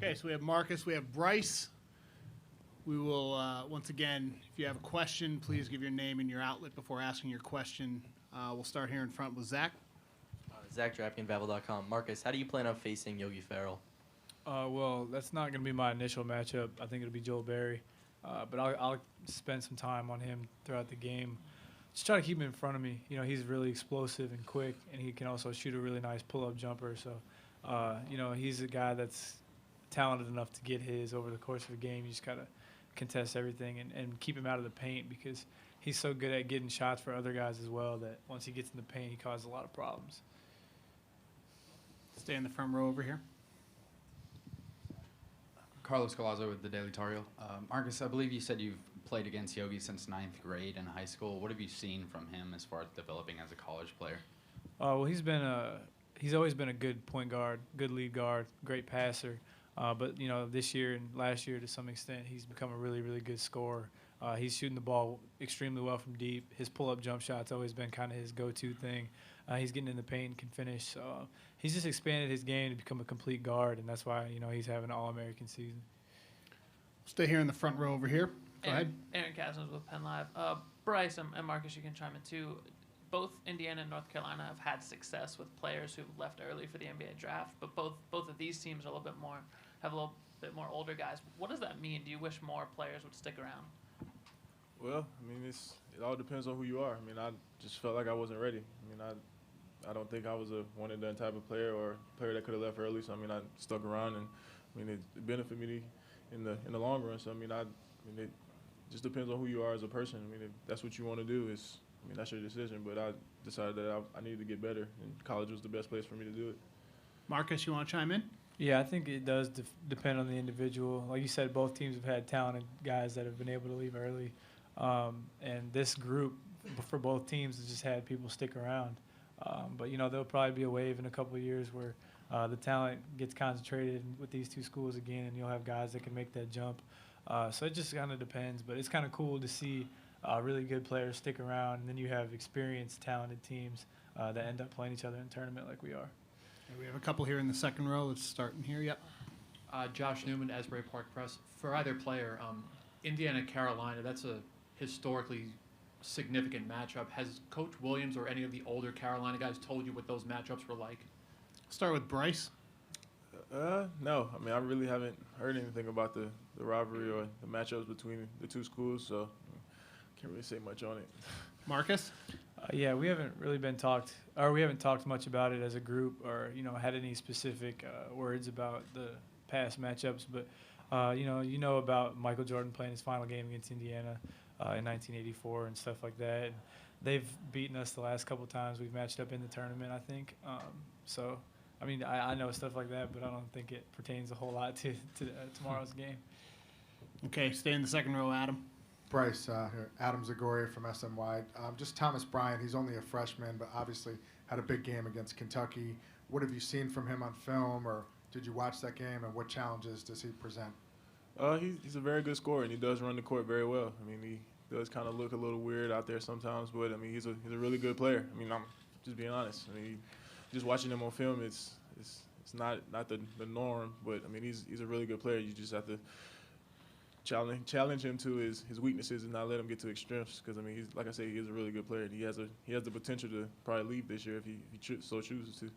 Okay, so we have Marcus, we have Bryce. We will, once again, if you have a question, please give your name and your outlet before asking your question. We'll start here in front with Zach. Zach Drapkin, Rivalry.com. Marcus, how do you plan on facing Yogi Ferrell? Well, that's not going to be my initial matchup. I think it'll be Joel Berry. But I'll spend some time on him throughout the game. Just try to keep him in front of me. You know, he's really explosive and quick, and he can also shoot a really nice pull-up jumper. So, you know, he's a guy that's talented enough to get his over the course of a game. You just got to contest everything and keep him out of the paint because he's so good at getting shots for other guys as well that once he gets in the paint, he causes a lot of problems. Stay in the front row over here. Carlos Galazzo with the Daily Tar Heel. Marcus, I believe you said you've played against Yogi since 9th grade in high school. What have you seen from him as far as developing as a college player? Well, he's always been a good point guard, good lead guard, great passer. But, you know, this year and last year to some extent, he's become a really, really good scorer. He's shooting the ball extremely well from deep. His pull-up jump shot's always been kind of his go-to thing. He's getting in the paint and can finish. So he's just expanded his game to become a complete guard, and that's why, you know, he's having an All-American season. Stay here in the front row over here. Go ahead. Aaron Cousins with Penn Live. Bryce and Marcus, you can chime in too. Both Indiana and North Carolina have had success with players who've left early for the NBA draft, but both of these teams are have a little bit more older guys. What does that mean? Do you wish more players would stick around? Well, I mean, it all depends on who you are. I mean, I just felt like I wasn't ready. I mean, I don't think I was a one-and-done type of player or a player that could have left early. So, I mean, I stuck around, and, I mean, it benefited me in the long run. So, I mean, it just depends on who you are as a person. I mean, if that's what you want to do, that's your decision. But I decided that I needed to get better, and college was the best place for me to do it. Marcus, you want to chime in? Yeah, I think it does depend on the individual. Like you said, both teams have had talented guys that have been able to leave early. And this group, for both teams, has just had people stick around. But, you know, there'll probably be a wave in a couple of years where the talent gets concentrated with these two schools again, and you'll have guys that can make that jump. So it just kind of depends. But it's kind of cool to see really good players stick around, and then you have experienced, talented teams that end up playing each other in tournament like we are. Okay, we have a couple here in the second row. Let's start in here. Yep. Josh Newman, Asbury Park Press. For either player, Indiana-Carolina, that's a historically significant matchup. Has Coach Williams or any of the older Carolina guys told you what those matchups were like? Start with Bryce. No. I mean, I really haven't heard anything about the rivalry or the matchups between the two schools, so can't really say much on it. Marcus? Yeah, we haven't talked much about it as a group or, you know, had any specific words about the past matchups. But, you know about Michael Jordan playing his final game against Indiana in 1984 and stuff like that. And they've beaten us the last couple times we've matched up in the tournament, I think. So, I mean, I know stuff like that, but I don't think it pertains a whole lot to tomorrow's game. Okay, stay in the second row, Adam. Bryce, here, Adam Zagoria from SMY. Just Thomas Bryant, he's only a freshman, but obviously had a big game against Kentucky. What have you seen from him on film, or did you watch that game, and what challenges does he present? He's a very good scorer, and he does run the court very well. I mean, he does kind of look a little weird out there sometimes, but, I mean, he's a really good player. I mean, I'm just being honest. I mean, just watching him on film, it's not the norm, but, I mean, he's a really good player. You just have to challenge him to his weaknesses and not let him get to extremes. Because, I mean, he's, like I say, he is a really good player. And he has the potential to probably leave this year if he so chooses to.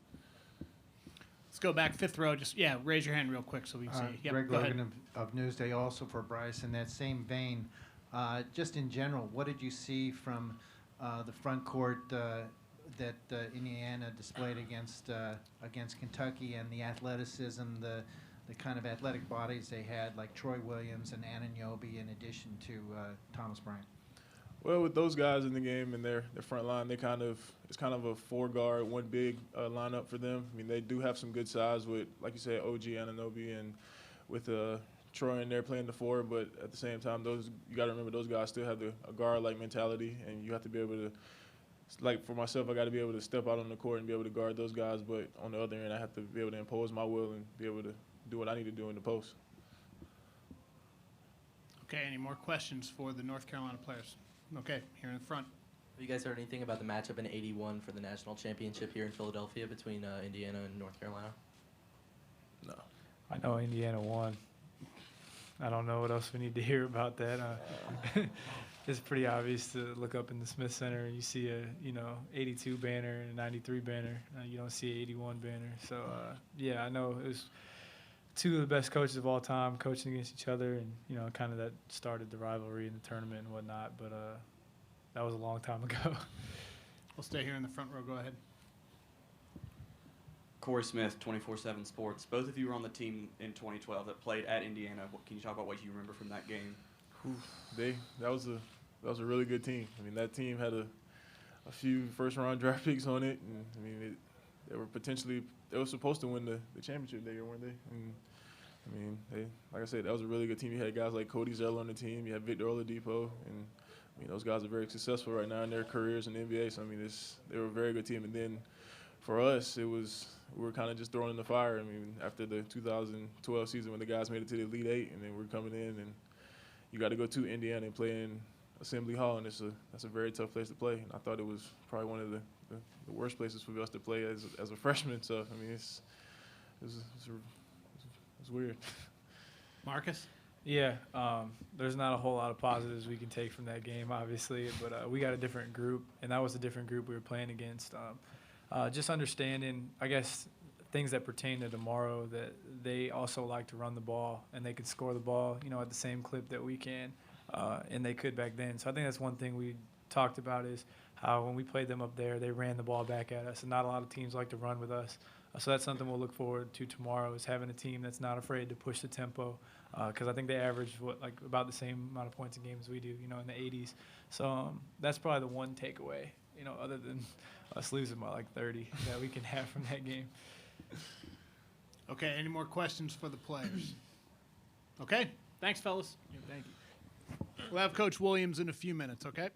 Let's go back fifth row. Just raise your hand real quick so we can see. Yep, Greg go ahead. Logan of Newsday, also for Bryce. In that same vein, just in general, what did you see from the front court that Indiana displayed against Kentucky, and the athleticism, the kind of athletic bodies they had, like Troy Williams and Anunoby, in addition to Thomas Bryant? Well, with those guys in the game and their front line, it's kind of a 4-guard, 1 big lineup for them. I mean, they do have some good size with, like you said, OG Anunoby, and with Troy in there playing the 4. But at the same time, you got to remember those guys still have a guard-like mentality, and you have to be able to. Like, for myself, I got to be able to step out on the court and be able to guard those guys. But on the other end, I have to be able to impose my will and be able to do what I need to do in the post. Okay, any more questions for the North Carolina players? Okay, here in the front. Have you guys heard anything about the matchup in '81 for the national championship here in Philadelphia between Indiana and North Carolina? No. I know Indiana won. I don't know what else we need to hear about that. It's pretty obvious to look up in the Smith Center and you see a 82 banner and a 93 banner. You don't see an 81 banner. So yeah, I know it was two of the best coaches of all time coaching against each other, and kind of that started the rivalry in the tournament and whatnot. But that was a long time ago. We'll stay here in the front row. Go ahead. Corey Smith, 24/7 Sports. Both of you were on the team in 2012 that played at Indiana. Can you talk about what you remember from that game? That was a really good team. I mean, that team had a few first-round draft picks on it, and I mean, they were supposed to win the championship that year, weren't they? And I mean, like I said, that was a really good team. You had guys like Cody Zeller on the team. You had Victor Oladipo, and I mean, those guys are very successful right now in their careers in the NBA. So I mean, they were a very good team. And then for us, we were kind of just thrown in the fire. I mean, after the 2012 season when the guys made it to the Elite Eight, and then we're coming in, and you got to go to Indiana and play in Assembly Hall, and that's a very tough place to play. And I thought it was probably one of the worst places for us to play as a freshman. So I mean, it's weird. Marcus? Yeah, there's not a whole lot of positives we can take from that game, obviously, but we got a different group, and that was a different group we were playing against. Just understanding, I guess, things that pertain to tomorrow, that they also like to run the ball, and they can score the ball, at the same clip that we can, and they could back then. So I think that's one thing we talked about is how when we played them up there, they ran the ball back at us, and not a lot of teams like to run with us. So that's something we'll look forward to tomorrow, is having a team that's not afraid to push the tempo, because I think they average about the same amount of points a game as we do, in the 80s. So that's probably the one takeaway, other than us losing by like 30 that we can have from that game. Okay, any more questions for the players? Okay, thanks, fellas. Yeah, thank you. We'll have Coach Williams in a few minutes, okay?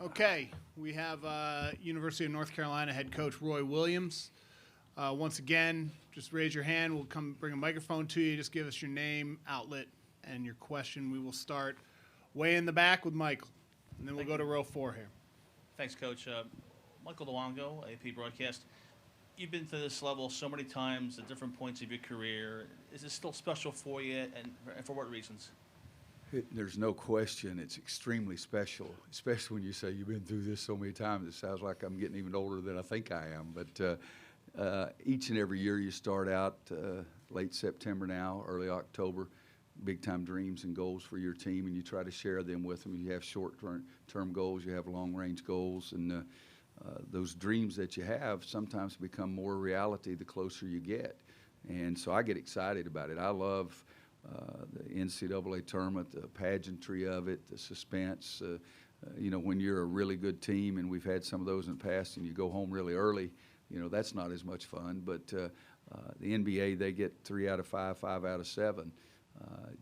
Okay, we have University of North Carolina head coach Roy Williams. Once again, just raise your hand. We'll come bring a microphone to you. Just give us your name, outlet, and your question. We will start way in the back with Michael, and then we'll go to row 4 here. Thanks, Coach. Michael Luongo, AP Broadcast. You've been to this level so many times at different points of your career. Is it still special for you, and for what reasons? There's no question it's extremely special, especially when you say you've been through this so many times. It sounds like I'm getting even older than I think I am. But each and every year you start out late September now, early October, big-time dreams and goals for your team, and you try to share them with them. You have short-term goals, you have long-range goals, and those dreams that you have sometimes become more reality the closer you get. And so I get excited about it. I love the NCAA tournament, the pageantry of it, the suspense. You know, when you're a really good team, and we've had some of those in the past, and you go home really early, you know, that's not as much fun. But the NBA, they get 3 out of 5, 5 out of 7.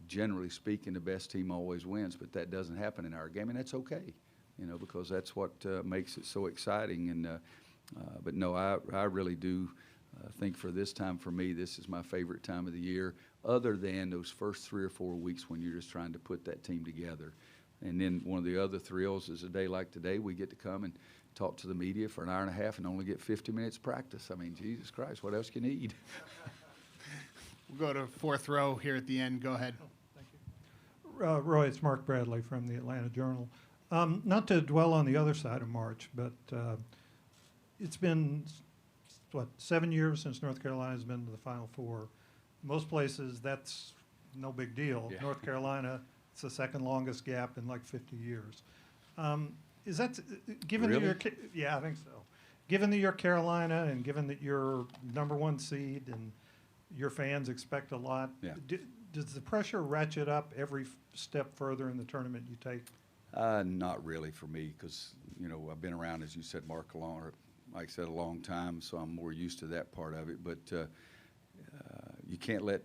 Generally speaking, the best team always wins, but that doesn't happen in our game, and that's okay, you know, because that's what makes it so exciting. And but no, I really do think for this time, for me, this is my favorite time of the year, other than those first 3 or 4 weeks when you're just trying to put that team together. And then one of the other thrills is a day like today, we get to come and talk to the media for an hour and a half and only get 50 minutes practice. I mean, Jesus Christ, what else can you need? We'll go to 4th row here at the end. Go ahead. Thank you. Roy, it's Mark Bradley from the Atlanta Journal. Not to dwell on the other side of March, but it's been, 7 years since North Carolina's been to the Final Four. Most places, that's no big deal. Yeah. North Carolina, it's the second longest gap in like 50 years. Is that, given Really? that you're, yeah, I think so. Given that you're Carolina and given that you're #1 seed and your fans expect a lot, Yeah. Does the pressure ratchet up every step further in the tournament you take? Not really for me, because, you know, I've been around, as you said, Mark, like I said, a long time, so I'm more used to that part of it. But you can't let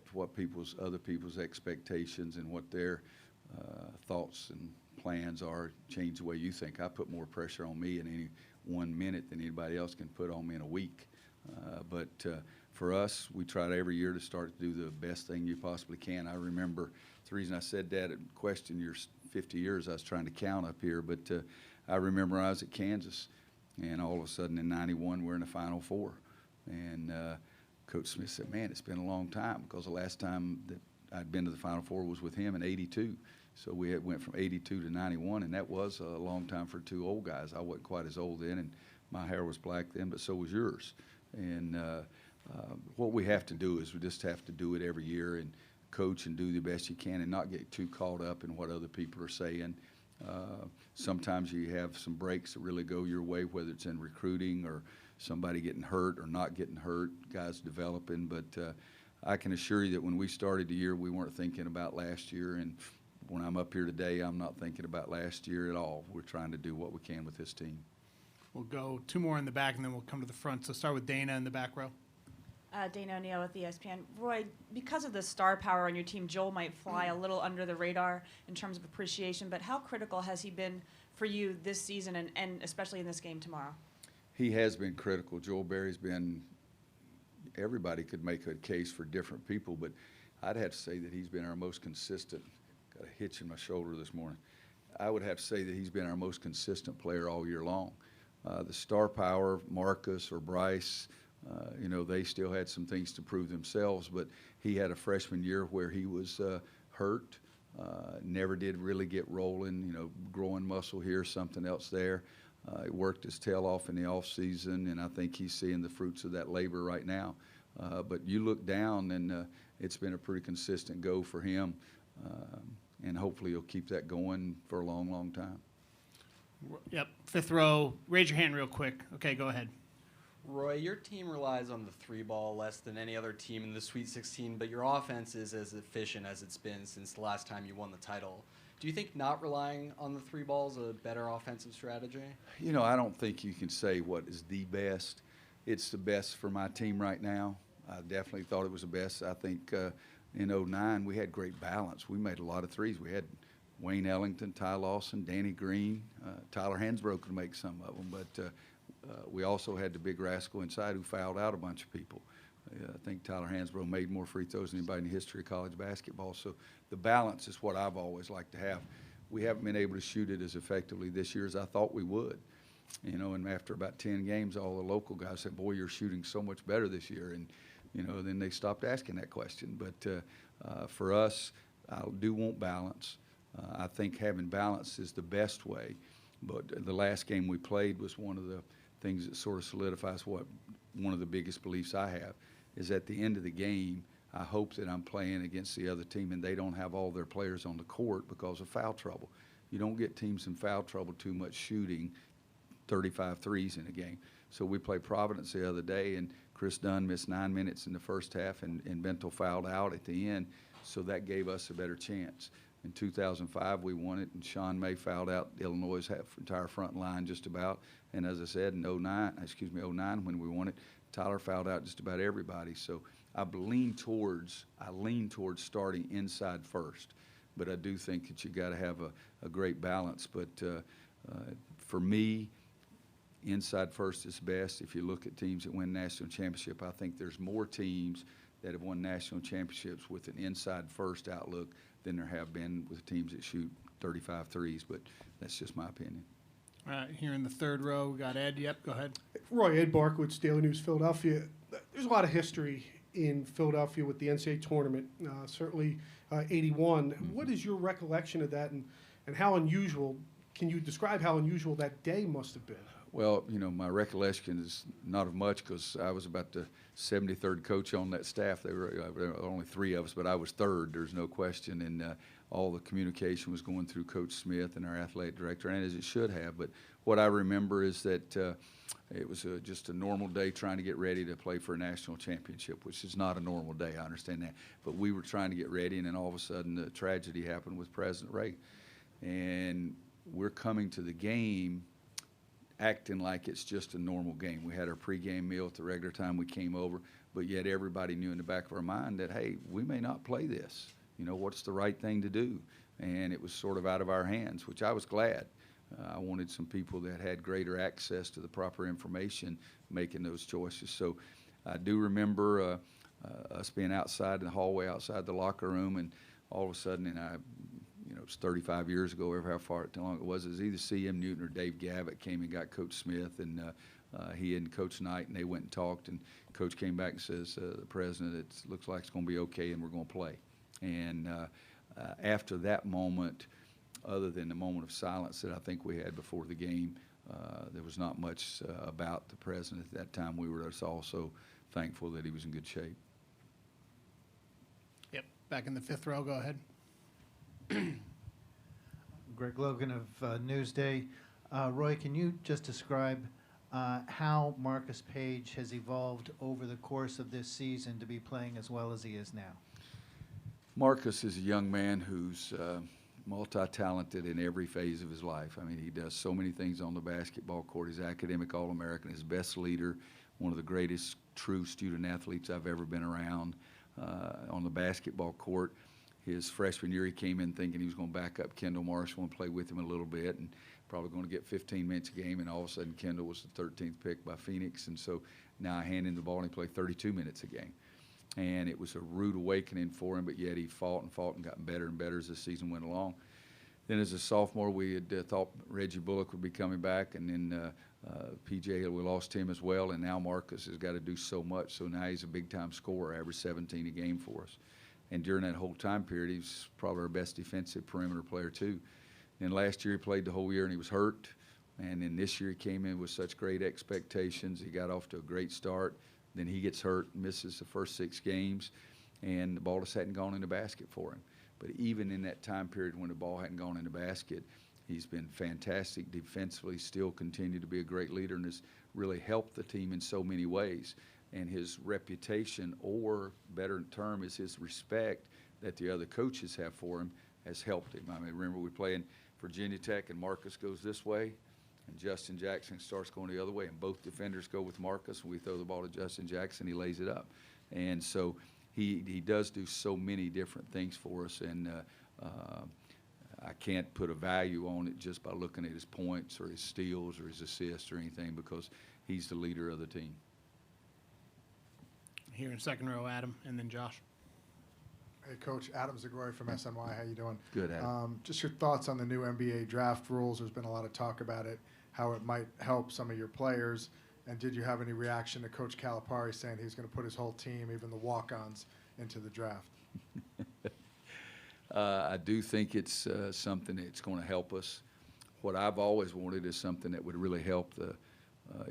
other people's expectations and what their thoughts and plans are change the way you think. I put more pressure on me in any 1 minute than anybody else can put on me in a week. But for us, we try every year to start to do the best thing you possibly can. I remember the reason I said that, question your 50 years, I was trying to count up here, but I remember I was at Kansas, and all of a sudden in '91 we're in the Final Four. And Coach Smith said, man, it's been a long time, because the last time that I'd been to the Final Four was with him in '82. So we went from '82 to '91, and that was a long time for 2 old guys. I wasn't quite as old then, and my hair was black then, but so was yours. And what we have to do is we just have to do it every year and coach and do the best you can and not get too caught up in what other people are saying. Sometimes you have some breaks that really go your way, whether it's in recruiting or somebody getting hurt or not getting hurt, guys developing. But I can assure you that when we started the year, we weren't thinking about last year. And when I'm up here today, I'm not thinking about last year at all. We're trying to do what we can with this team. We'll go 2 more in the back, and then we'll come to the front. So start with Dana in the back row. Dana O'Neill with ESPN. Roy, because of the star power on your team, Joel might fly a little under the radar in terms of appreciation, but how critical has he been for you this season and especially in this game tomorrow? He has been critical. Joel Berry's been, everybody could make a case for different people, but I'd have to say that he's been our most consistent. Got a hitch in my shoulder this morning. I would have to say that he's been our most consistent player all year long. The star power, Marcus or Bryce, you know, they still had some things to prove themselves, but he had a freshman year where he was hurt, never did really get rolling, you know, growing muscle here, something else there. He worked his tail off in the off season, and I think he's seeing the fruits of that labor right now. But you look down, and it's been a pretty consistent go for him, and hopefully he'll keep that going for a long, long time. Yep, 5th row. Raise your hand real quick. Okay, go ahead. Roy, your team relies on the 3-ball less than any other team in the Sweet 16, but your offense is as efficient as it's been since the last time you won the title. Do you think not relying on the 3-ball is a better offensive strategy? You know, I don't think you can say what is the best. It's the best for my team right now. I definitely thought it was the best. I think in '09 we had great balance. We made a lot of threes. We had Wayne Ellington, Ty Lawson, Danny Green, Tyler Hansbrook could make some of them, but we also had the big rascal inside who fouled out a bunch of people. I think Tyler Hansbrough made more free throws than anybody in the history of college basketball. So the balance is what I've always liked to have. We haven't been able to shoot it as effectively this year as I thought we would. You know, and after about 10 games, all the local guys said, boy, you're shooting so much better this year. And, you know, then they stopped asking that question. But for us, I do want balance. I think having balance is the best way. But the last game we played was one of the things that sort of solidifies what one of the biggest beliefs I have is at the end of the game, I hope that I'm playing against the other team and they don't have all their players on the court because of foul trouble. You don't get teams in foul trouble too much shooting 35 threes in a game. So we played Providence the other day, and Chris Dunn missed 9 minutes in the first half, and Bento fouled out at the end, so that gave us a better chance. In 2005, we won it, and Sean May fouled out Illinois' entire front line just about. And as I said, in 09, when we won it, Tyler fouled out just about everybody. So I lean towards starting inside first. But I do think that you got to have a great balance. But for me, inside first is best. If you look at teams that win national championship, I think there's more teams that have won national championships with an inside first outlook than there have been with teams that shoot 35 threes, but that's just my opinion. All right, here in the third row, we got Ed. Yep, go ahead. Roy, Ed Barkowitz, Daily News, Philadelphia. There's a lot of history in Philadelphia with the NCAA tournament, certainly 81. Mm-hmm. What is your recollection of that, and how unusual, can you describe how unusual that day must have been? Well, you know, my recollection is not of much because I was about the 73rd coach on that staff. There were only 3 of us, but I was third, there's no question. And all the communication was going through Coach Smith and our athletic director, and as it should have. But what I remember is that it was just a normal day trying to get ready to play for a national championship, which is not a normal day, I understand that. But we were trying to get ready, and then all of a sudden the tragedy happened with President Reagan. And we're coming to the game acting like it's just a normal game. We had our pregame meal at the regular time we came over, but yet everybody knew in the back of our mind that, hey, we may not play this. You know, what's the right thing to do? And it was sort of out of our hands, which I was glad. I wanted some people that had greater access to the proper information making those choices. So I do remember us being outside in the hallway, outside the locker room, and all of a sudden, you know, it was 35 years ago, or how long it was either C.M. Newton or Dave Gavitt came and got Coach Smith, and he and Coach Knight, and they went and talked, and Coach came back and says, the president, it looks like it's going to be okay, and we're going to play. And after that moment, other than the moment of silence that I think we had before the game, there was not much about the president at that time. We were just also thankful that he was in good shape. Yep, back in the fifth row, go ahead. Greg Logan of Newsday. Roy, can you just describe how Marcus Page has evolved over the course of this season to be playing as well as he is now? Marcus is a young man who's multi-talented in every phase of his life. I mean, he does so many things on the basketball court. He's academic All-American, his best leader, one of the greatest true student athletes I've ever been around on the basketball court. His freshman year, he came in thinking he was going to back up Kendall Marshall and play with him a little bit, and probably going to get 15 minutes a game, and all of a sudden Kendall was the 13th pick by Phoenix, and so now I hand him the ball and he played 32 minutes a game. And it was a rude awakening for him, but yet he fought and got better and better as the season went along. Then as a sophomore, we had thought Reggie Bullock would be coming back, and then PJ, we lost him as well, and now Marcus has got to do so much, so now he's a big-time scorer, averaged 17 a game for us. And during that whole time period, he was probably our best defensive perimeter player, too. And last year, he played the whole year, and he was hurt. And then this year, he came in with such great expectations. He got off to a great start. Then he gets hurt, misses the first 6 games, and the ball just hadn't gone in the basket for him. But even in that time period when the ball hadn't gone in the basket, he's been fantastic defensively, still continued to be a great leader, and has really helped the team in so many ways. And his reputation, or better term is his respect that the other coaches have for him, has helped him. I mean, remember we play in Virginia Tech, and Marcus goes this way, and Justin Jackson starts going the other way, and both defenders go with Marcus, and we throw the ball to Justin Jackson, he lays it up. And so he does do so many different things for us, and I can't put a value on it just by looking at his points or his steals or his assists or anything, because he's the leader of the team. Here in second row, Adam, and then Josh. Hey, Coach, Adam Zagori from SNY. How you doing? Good, Adam. Just your thoughts on the new NBA draft rules. There's been a lot of talk about it, how it might help some of your players. And did you have any reaction to Coach Calipari saying he's going to put his whole team, even the walk-ons, into the draft? I do think it's something that's going to help us. What I've always wanted is something that would really help the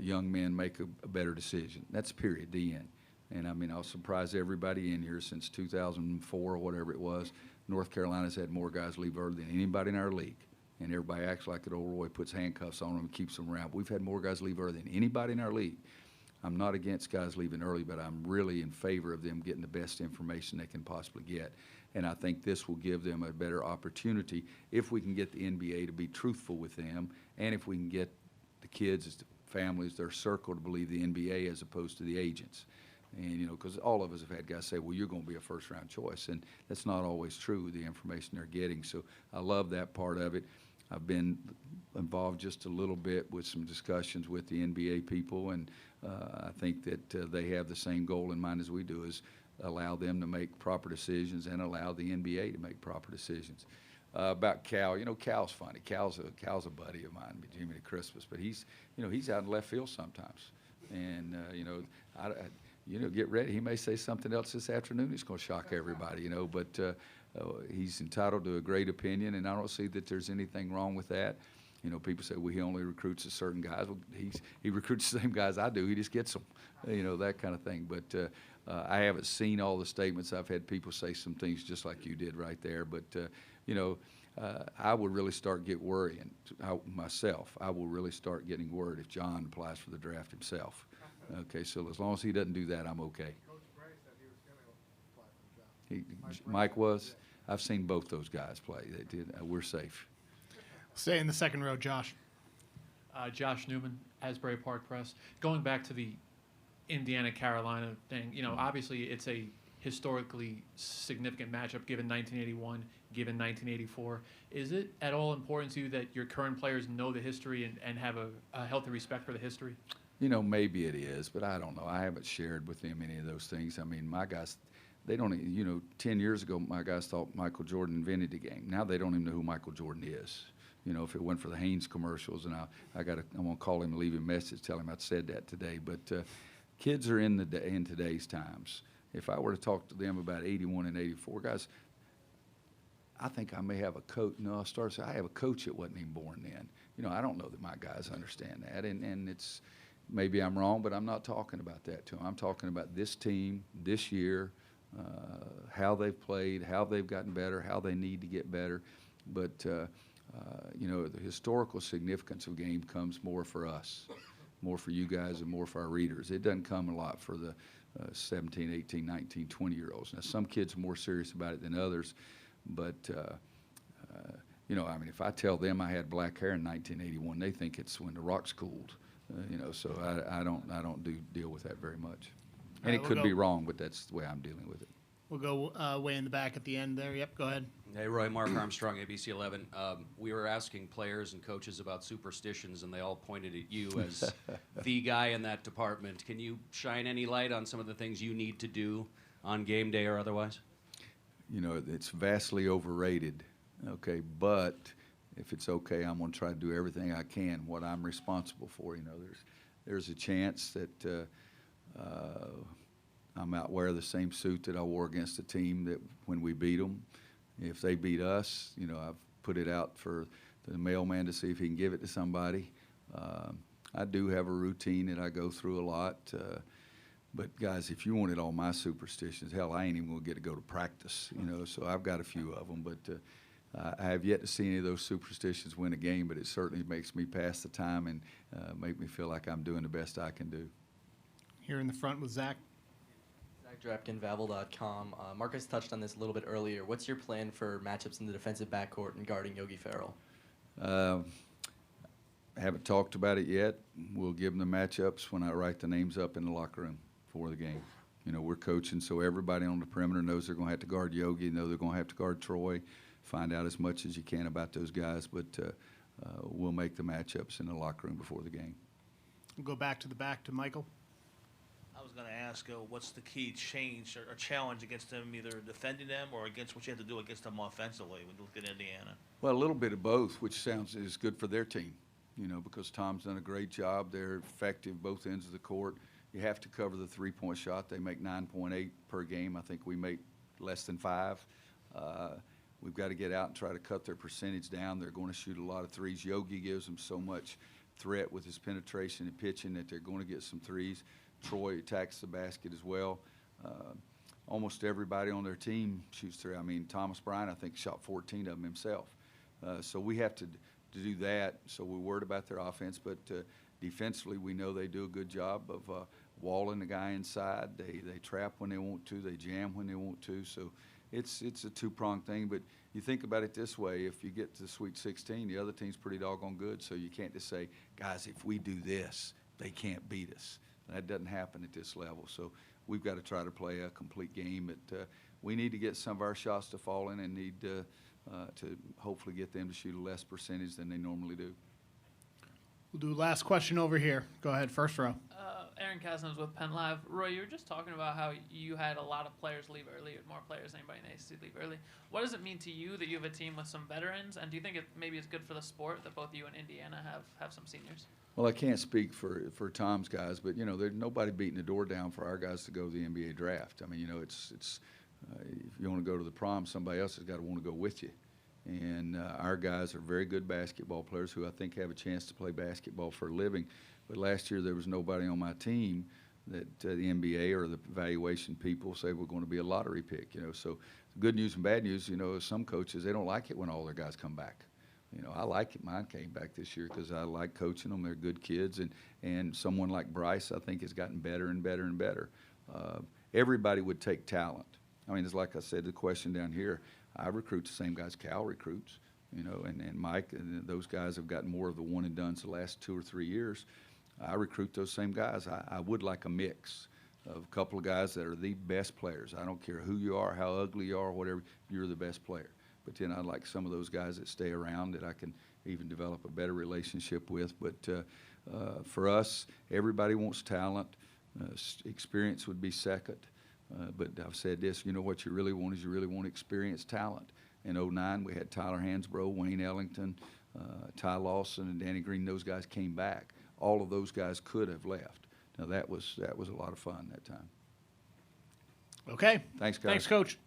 young men make a better decision. That's period, the end. And I mean, I'll surprise everybody in here. Since 2004 or whatever it was, North Carolina's had more guys leave early than anybody in our league. And everybody acts like that old Roy puts handcuffs on them and keeps them around. We've had more guys leave early than anybody in our league. I'm not against guys leaving early, but I'm really in favor of them getting the best information they can possibly get. And I think this will give them a better opportunity if we can get the NBA to be truthful with them, and if we can get the kids, the families, their circle to believe the NBA as opposed to the agents. And, you know, because all of us have had guys say, well, you're going to be a first-round choice. And that's not always true with the information they're getting. So I love that part of it. I've been involved just a little bit with some discussions with the NBA people, and I think that they have the same goal in mind as we do, is allow them to make proper decisions and allow the NBA to make proper decisions. About Cal, you know, Cal's funny. Cal's a buddy of mine, Jimmy at Christmas, but he's out in left field sometimes. And, get ready. He may say something else this afternoon. It's going to shock everybody, you know. But he's entitled to a great opinion, and I don't see that there's anything wrong with that. You know, people say, well, he only recruits a certain guys. Well, he recruits the same guys I do. He just gets them, you know, that kind of thing. But I haven't seen all the statements. I've had people say some things just like you did right there. But, I would really start worrying myself. I will really start getting worried if John applies for the draft himself. Okay, so as long as he doesn't do that, I'm okay. Coach Bray said he was going to apply for the draft. Mike was? I've seen both those guys play. They did. We're safe. Stay in the second row, Josh. Josh Newman, Asbury Park Press. Going back to the Indiana-Carolina thing, you know, obviously it's a historically significant matchup given 1981, given 1984. Is it at all important to you that your current players know the history and have a healthy respect for the history? You know, maybe it is, but I don't know. I haven't shared with them any of those things. I mean, my guys, they don't, 10 years ago, my guys thought Michael Jordan invented the game. Now they don't even know who Michael Jordan is. You know, if it went for the Haynes commercials, and I'm going to call him and leave him a message, tell him I said that today. But kids are in today's times. If I were to talk to them about 81 and 84, guys, I think I may have a coach. No, I have a coach that wasn't even born then. You know, I don't know that my guys understand that, and it's. Maybe I'm wrong, but I'm not talking about that to them. I'm talking about this team, this year, how they've played, how they've gotten better, how they need to get better. But, the historical significance of game comes more for us, more for you guys, and more for our readers. It doesn't come a lot for the 17, 18, 19, 20-year-olds. Now, some kids are more serious about it than others, but, if I tell them I had black hair in 1981, they think it's when the rocks cooled. So I don't deal with that very much. And it could be wrong, but that's the way I'm dealing with it. We'll go way in the back at the end there. Yep, go ahead. Hey, Roy, Mark Armstrong, ABC 11. We were asking players and coaches about superstitions, and they all pointed at you as the guy in that department. Can you shine any light on some of the things you need to do on game day or otherwise? You know, it's vastly overrated, okay, but if it's okay, I'm going to try to do everything I can, what I'm responsible for. You know, there's a chance that I might wear the same suit that I wore against the team that when we beat them. If they beat us, I've put it out for the mailman to see if he can give it to somebody. I do have a routine that I go through a lot. But, guys, if you wanted all my superstitions, hell, I ain't even going to get to go to practice, so I've got a few of them. But I have yet to see any of those superstitions win a game, but it certainly makes me pass the time and make me feel like I'm doing the best I can do. Here in the front with Zach. Zach Drapkin, Vavel.com. Marcus touched on this a little bit earlier. What's your plan for matchups in the defensive backcourt and guarding Yogi Ferrell? I haven't talked about it yet. We'll give them the matchups when I write the names up in the locker room for the game. You know, we're coaching so everybody on the perimeter knows they're going to have to guard Yogi, know they're going to have to guard Troy. Find out as much as you can about those guys, but we'll make the matchups in the locker room before the game. We'll go back to Michael. I was going to ask, what's the key change or challenge against them, either defending them or against what you have to do against them offensively when you look at Indiana? Well, a little bit of both, which sounds is good for their team, you know, because Tom's done a great job. They're effective both ends of the court. You have to cover the three-point shot. They make 9.8 per game. I think we make less than 5. We've got to get out and try to cut their percentage down. They're going to shoot a lot of threes. Yogi gives them so much threat with his penetration and pitching that they're going to get some threes. Troy attacks the basket as well. Almost everybody on their team shoots three. I mean, Thomas Bryant, I think, shot 14 of them himself. So we have to do that. So we're worried about their offense. But defensively, we know they do a good job of walling the guy inside. They trap when they want to. They jam when they want to. So it's a two-pronged thing. But you think about it this way. If you get to the Sweet 16, the other team's pretty doggone good. So you can't just say, guys, if we do this, they can't beat us. That doesn't happen at this level. So we've got to try to play a complete game. We need to get some of our shots to fall in and need to hopefully get them to shoot a less percentage than they normally do. We'll do last question over here. Go ahead, first row. Aaron Cousins with Penn Live. Roy, you were just talking about how you had a lot of players leave early, more players than anybody in the ACC leave early. What does it mean to you that you have a team with some veterans, and do you think maybe it's good for the sport that both you and Indiana have some seniors? Well, I can't speak for Tom's guys, but, you know, there's nobody beating the door down for our guys to go to the NBA draft. I mean, you know, it's if you want to go to the prom, somebody else has got to want to go with you. And our guys are very good basketball players who I think have a chance to play basketball for a living. But last year there was nobody on my team that the NBA or the evaluation people say we're going to be a lottery pick, you know. So good news and bad news, you know, some coaches, they don't like it when all their guys come back. You know, I like it. Mine came back this year because I like coaching them. They're good kids. And someone like Bryce, I think, has gotten better and better and better. Everybody would take talent. I mean, it's like I said, the question down here, I recruit the same guys Cal recruits, you know, and Mike, and those guys have gotten more of the one and dones the last 2 or 3 years. I recruit those same guys. I would like a mix of a couple of guys that are the best players. I don't care who you are, how ugly you are, whatever, you're the best player. But then I'd like some of those guys that stay around that I can even develop a better relationship with. But for us, everybody wants talent. Experience would be second. But I've said this, you know what you really want is you really want experienced talent. In 2009, we had Tyler Hansbrough, Wayne Ellington, Ty Lawson, and Danny Green. Those guys came back. All of those guys could have left. Now, that was a lot of fun that time. Okay. Thanks, guys. Thanks, Coach.